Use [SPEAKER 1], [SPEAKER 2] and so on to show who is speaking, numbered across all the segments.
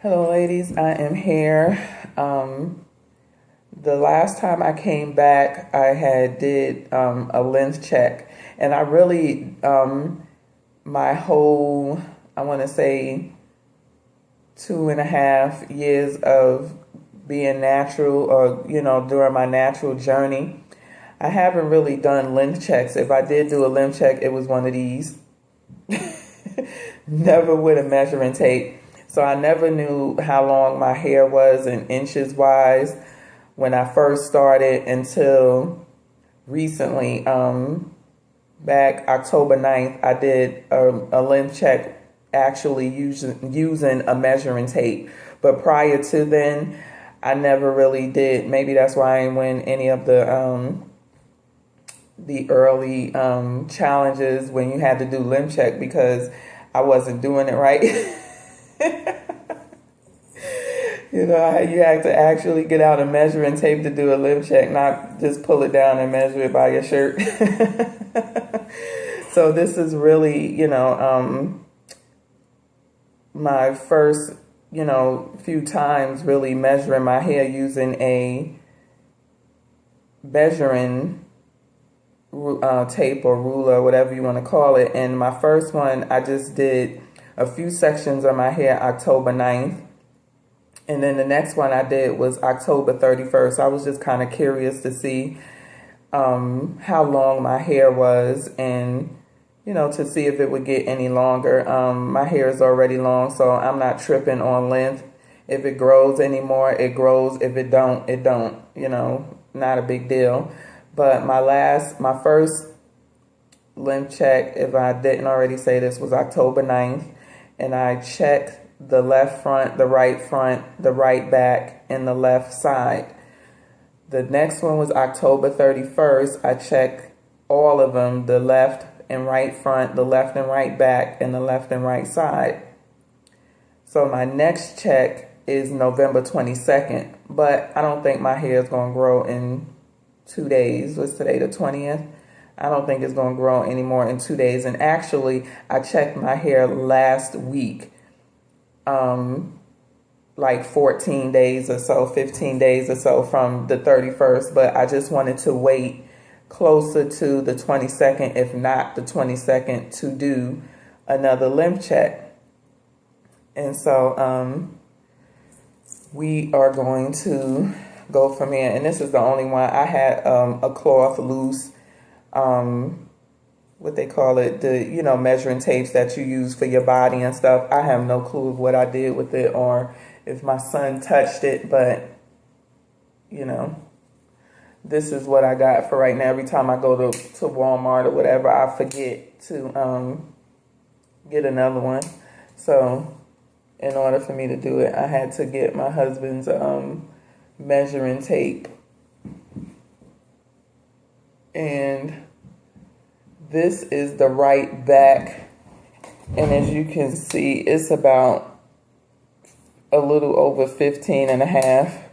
[SPEAKER 1] Hello, ladies. I am here. The last time I came back, I had did a length check, and I really my whole I want to say 2.5 years of being natural, or during my natural journey, I haven't really done length checks. If I did do a length check, it was one of these. Never with a measuring tape. So I never knew how long my hair was in inches wise when I first started until recently. Back October 9th, I did a length check actually using a measuring tape. But prior to then, I never really did. Maybe that's why I didn't win any of the early challenges when you had to do length check, because I wasn't doing it right. You had to actually get out a measuring tape to do a length check, not just pull it down and measure it by your shirt. So this is really, my first, few times really measuring my hair using a measuring tape or ruler, whatever you want to call it. And my first one, I just did a few sections of my hair October 9th. And then the next one I did was October 31st. I was just kind of curious to see how long my hair was, and, to see if it would get any longer. My hair is already long, so I'm not tripping on length. If it grows anymore, it grows. If it don't, it don't. Not a big deal. But my first length check, if I didn't already say this, was October 9th. And I checked the left front, the right back, and the left side. The next one was October 31st. I checked all of them, the left and right front, the left and right back, and the left and right side. So my next check is November 22nd. But I don't think my hair is going to grow in 2 days. What's today, the 20th? I don't think it's going to grow anymore in 2 days. And actually, I checked my hair last week, like 14 days or so, 15 days or so from the 31st. But I just wanted to wait closer to the 22nd, if not the 22nd, to do another length check. And so we are going to go from here. And this is the only one. I had a cloth loose, what they call it, the measuring tapes that you use for your body and stuff. I have no clue of what I did with it, or if my son touched it, but this is what I got for right now. Every time I go to Walmart or whatever, I forget to get another one. So in order for me to do it, I had to get my husband's measuring tape. And this is the right back, and as you can see, it's about a little over 15.5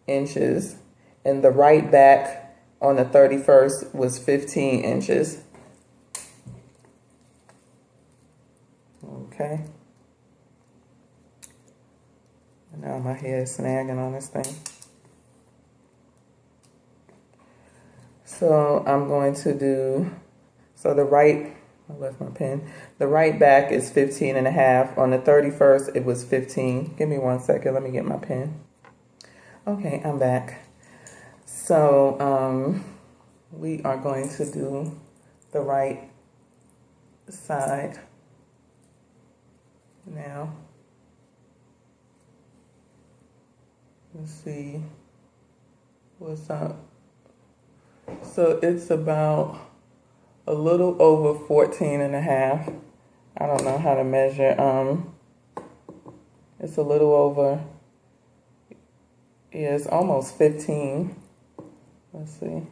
[SPEAKER 1] inches, and the right back on the 31st was 15 inches. Okay. And now my hair is snagging on this thing. So I'm going to do, I left my pen. The right back is 15.5. On the 31st, it was 15. Give me 1 second. Let me get my pen. Okay, I'm back. So we are going to do the right side now. Let's see what's up. So it's about a little over 14.5. I don't know how to measure. It's a little over, yeah, it's almost 15. Let's see.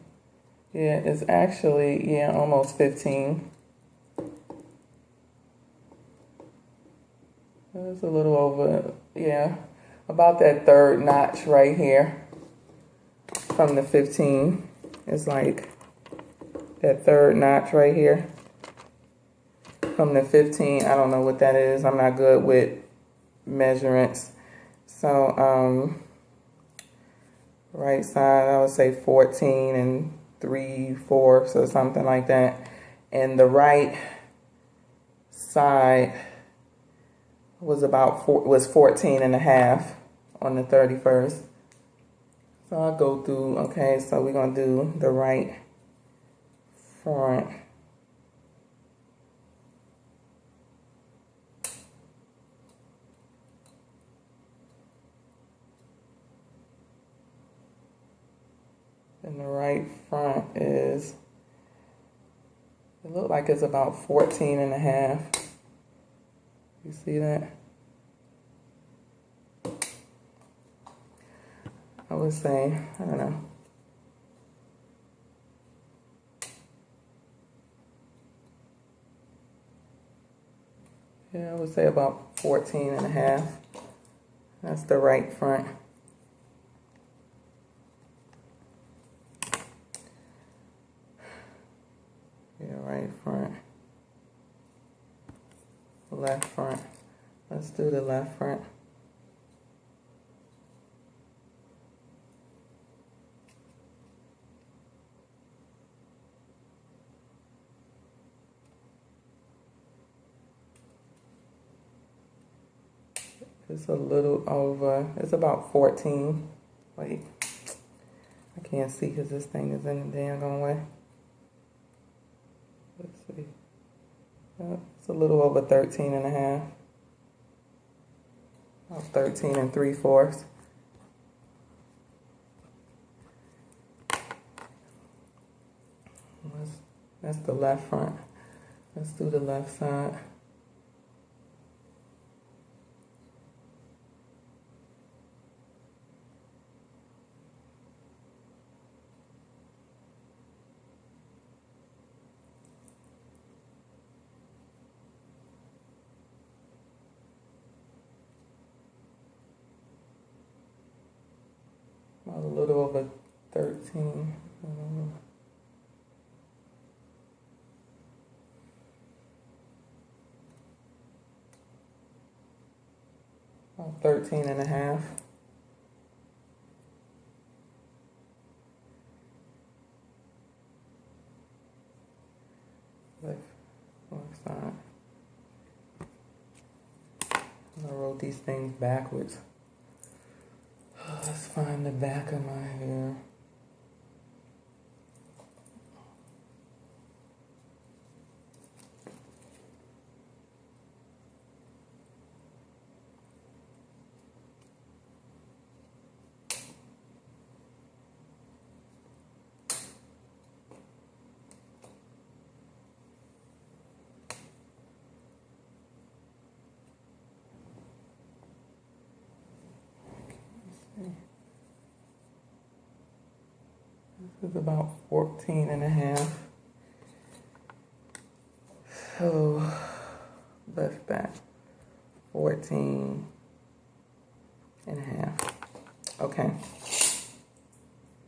[SPEAKER 1] Yeah, it's actually, yeah, almost 15. It's a little over, yeah, about that third notch right here from the 15. It's like that third notch right here from the 15. I don't know what that is. I'm not good with measurements. So right side, I would say 14 and 3/4 or something like that. And the right side was was 14 and a half on the 31st. So I'll go through, okay, so we're going to do the right front. And the right front is, it looks like it's about 14 and a half. You see that? I would say, I don't know. Yeah, I would say about 14 and a half. That's the right front. Yeah, right front. Left front. Let's do the left front. It's a little over, it's about 14. Wait, I can't see because this thing is in the daggone way. Let's see. It's a little over 13 and a half. About 13 and 3/4. That's the left front. Let's do the left side. A little over 13. About 13 and a half. Left side. I'm gonna roll these things backwards. Let's find the back of my hair. This is about 14 and a half. So, left back, 14 and a half. Okay.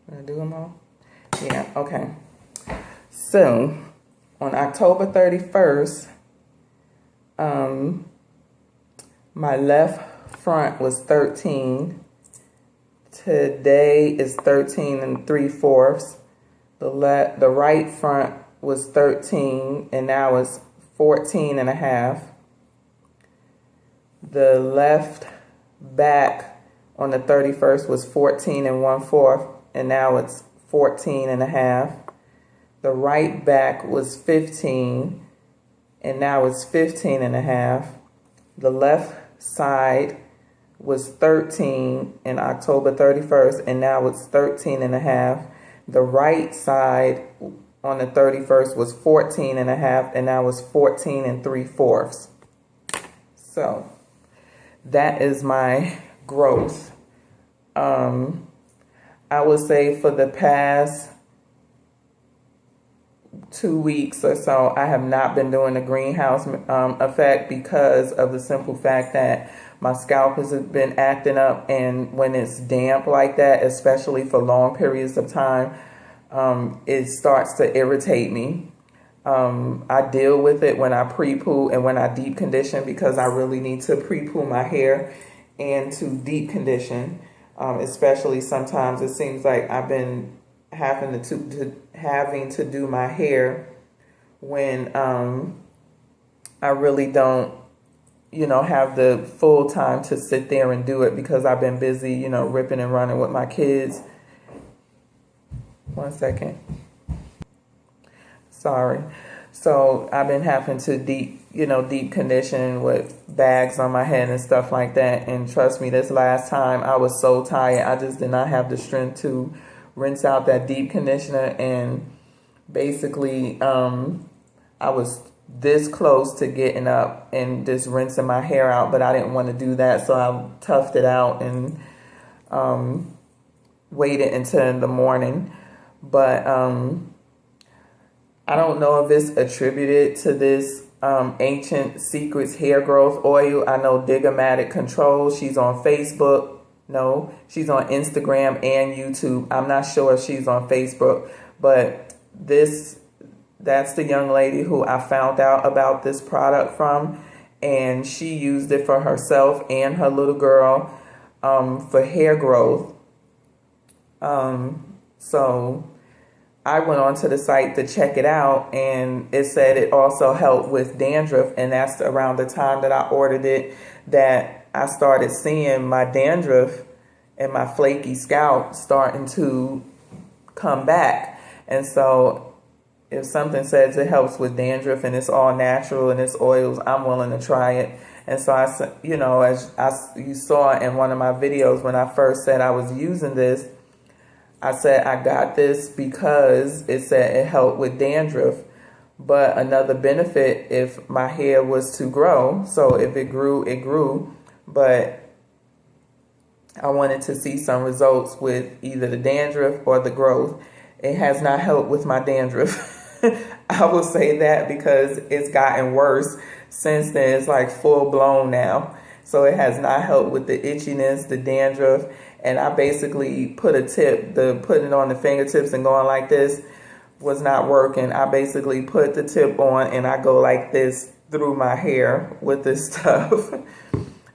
[SPEAKER 1] Did I do them all? Yeah, okay. So, on October 31st, my left front was 13. Today is 13 and 3/4. The right front was 13 and now it's 14 and a half. The left back on the 31st was 14 and 1/4 and now it's 14 and a half. The right back was 15 and now it's 15 and a half. The left side was 13 in October 31st and now it's 13 and a half. The right side on the 31st was 14 and a half and now it's 14 and 3/4. So that is my growth. I would say for the past 2 weeks or so, I have not been doing the greenhouse effect because of the simple fact that my scalp has been acting up, and when it's damp like that, especially for long periods of time, it starts to irritate me. I deal with it when I pre-poo and when I deep condition, because I really need to pre-poo my hair and to deep condition. Especially sometimes it seems like I've been having to do my hair when I really don't, have the full time to sit there and do it, because I've been busy, ripping and running with my kids. One second. Sorry. So I've been having to deep condition with bags on my head and stuff like that. And trust me, this last time I was so tired. I just did not have the strength to rinse out that deep conditioner. And basically, I was this close to getting up and just rinsing my hair out, but I didn't want to do that. So I toughed it out and waited until the morning. But I don't know if it's attributed to this Ancient Secrets hair growth oil. I know Diggermatic Control, she's on Facebook. No, she's on Instagram and YouTube. I'm not sure if she's on Facebook, but that's the young lady who I found out about this product from, and she used it for herself and her little girl for hair growth. So I went onto the site to check it out, and it said it also helped with dandruff, and that's around the time that I ordered it that I started seeing my dandruff and my flaky scalp starting to come back. And so if something says it helps with dandruff and it's all natural and it's oils, I'm willing to try it. And so as you saw in one of my videos when I first said I was using this, I said I got this because it said it helped with dandruff. But another benefit, if my hair was to grow, so if it grew, it grew. But I wanted to see some results with either the dandruff or the growth. It has not helped with my dandruff. I will say that, because it's gotten worse since then. It's like full blown now. So it has not helped with the itchiness, the dandruff. And I basically put a tip, putting it on the fingertips and going like this was not working. I basically put the tip on and I go like this through my hair with this stuff.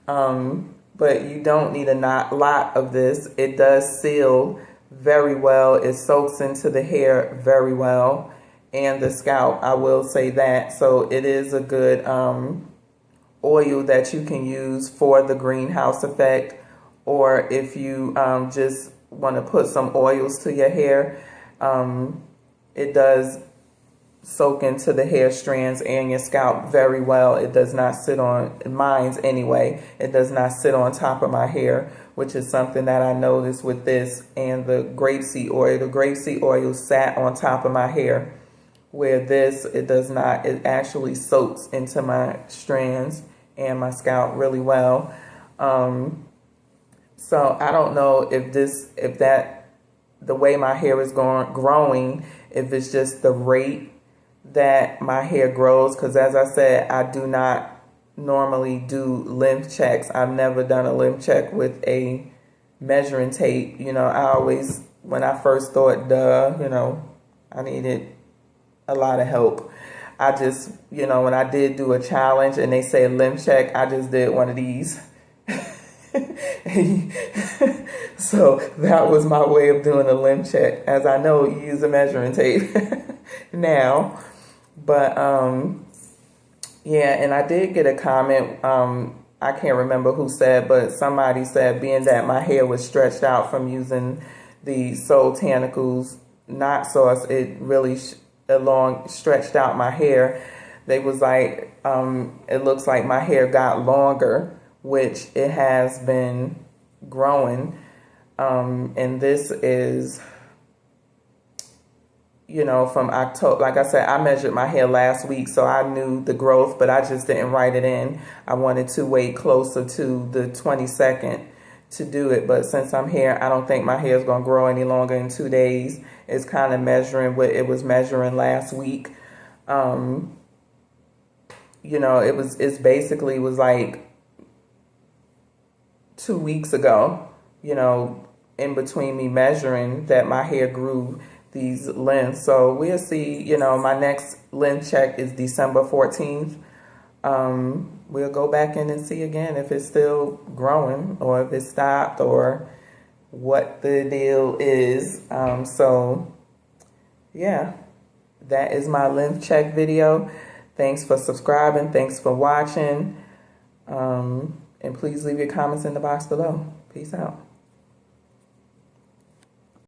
[SPEAKER 1] But you don't need a lot of this. It does seal very well. It soaks into the hair very well, and the scalp, I will say that. So it is a good oil that you can use for the greenhouse effect, or if you just want to put some oils to your hair. It does soak into the hair strands and your scalp very well. It does not sit on, mine's anyway, it does not sit on top of my hair, which is something that I noticed with this and the grapeseed oil. The grapeseed oil sat on top of my hair, where this, it does not. It actually soaks into my strands and my scalp really well. So I don't know if the way my hair is growing, if it's just the rate that my hair grows, because as I said, I do not normally do lymph checks. I've never done a lymph check with a measuring tape. I always, when I first thought, I needed a lot of help. I just, when I did do a challenge and they say lymph check, I just did one of these. So that was my way of doing a lymph check, as I know you use a measuring tape now. But yeah, and I did get a comment, I can't remember who said, but somebody said, being that my hair was stretched out from using the Soul Tanicals knot sauce, it really stretched out my hair. They was like, it looks like my hair got longer, which it has been growing. And this is, from October. Like I said, I measured my hair last week, so I knew the growth, but I just didn't write it in. I wanted to wait closer to the 22nd to do it. But since I'm here, I don't think my hair is going to grow any longer in 2 days. It's kind of measuring what it was measuring last week. It's basically was like 2 weeks ago, in between me measuring, that my hair grew these lengths. So we'll see, you know, my next length check is December 14th. We'll go back in and see again if it's still growing or if it stopped or what the deal is. So yeah, that is my length check video. Thanks for subscribing. Thanks for watching. And please leave your comments in the box below. Peace out.